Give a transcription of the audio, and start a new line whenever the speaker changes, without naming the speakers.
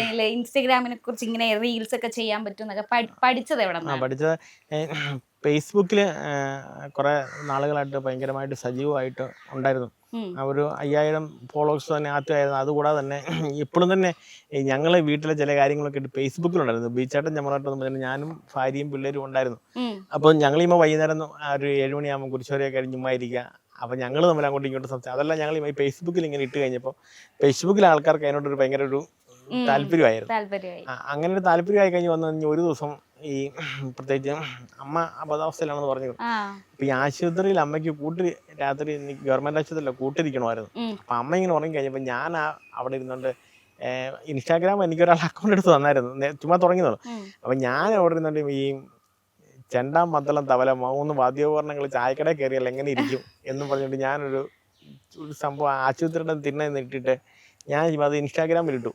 അല്ലെങ്കിൽ ഇൻസ്റ്റഗ്രാമിനെ കുറിച്ച് ഇങ്ങനെ റീൽസ് ഒക്കെ ചെയ്യാൻ പറ്റും എന്നൊക്കെ പഠിച്ചത് എവിടെ നിന്നാണ്?
പഠിച്ചത് ഫേസ്ബുക്കിൽ കുറേ നാളുകളായിട്ട് ഭയങ്കരമായിട്ട് സജീവമായിട്ട് ഉണ്ടായിരുന്നു. ഒരു 5000 ഫോളോവേഴ്സ് തന്നെ ആദ്യമായിരുന്നു. അതുകൂടാതെ തന്നെ ഇപ്പോഴും തന്നെ ഞങ്ങൾ വീട്ടിലെ ചില കാര്യങ്ങളൊക്കെ ഇട്ട് ഫേസ്ബുക്കിലുണ്ടായിരുന്നു. ബീച്ചാട്ടൻ ചമ്മറാട്ടം എന്ന് പറഞ്ഞാൽ ഞാനും ഭാര്യയും പിള്ളേരും ഉണ്ടായിരുന്നു. അപ്പോൾ ഞങ്ങളിപ്പോൾ വൈകുന്നേരം ഒരു 7 മണിയാകുമ്പോൾ കുരിശോരയൊക്കെ കഴിഞ്ഞ് ചുമ്മാ ഇരിക്കുക. അപ്പോൾ ഞങ്ങൾ തമ്മിൽ അങ്ങോട്ടും ഇങ്ങോട്ടും സംസാരിക്കും. അതെല്ലാം ഞങ്ങൾ ഈ ഫേസ്ബുക്കിൽ ഇങ്ങനെ ഇട്ട് കഴിഞ്ഞപ്പോൾ ഫേസ്ബുക്കിലെ ആൾക്കാർക്ക് അതിനോടൊരു ഭയങ്കര ഒരു താല്പര്യമായിരുന്നു. അങ്ങനെ ഒരു താല്പര്യമായി കഴിഞ്ഞ് വന്നു കഴിഞ്ഞാൽ ഒരു ദിവസം ഈ പ്രത്യേകിച്ച് അമ്മ അബോധാവസ്ഥയിലാണെന്ന് പറഞ്ഞു. അപ്പൊ ഈ ആശുപത്രിയിൽ അമ്മയ്ക്ക് രാത്രി ഗവൺമെന്റ് ആശുപത്രിയില്ല കൂട്ടിരിക്കണമായിരുന്നു. അപ്പൊ അമ്മ ഇങ്ങനെ ഉറങ്ങി കഴിഞ്ഞപ്പോൾ ഞാൻ അവിടെ ഇരുന്നുകൊണ്ട് ഇൻസ്റ്റാഗ്രാം എനിക്കൊരാൾ അക്കൗണ്ട് എടുത്ത് തന്നായിരുന്നു. ചുമ്മാ തുടങ്ങിയതാണ്. അപ്പൊ ഞാൻ അവിടെ ഇരുന്നുകൊണ്ട് ഈ ചെണ്ടാം മദ്ദളം തവല 3 വാദ്യോപകരണങ്ങൾ ചായക്കടയിൽ കയറിയാൽ എങ്ങനെ ഇരിക്കും എന്ന് പറഞ്ഞിട്ട് ഞാനൊരു സംഭവം ആശുപത്രിയുടെ തിണ്ണ ഇട്ടിട്ട് ഞാൻ അത് ഇൻസ്റ്റാഗ്രാമിൽ ഇട്ടു.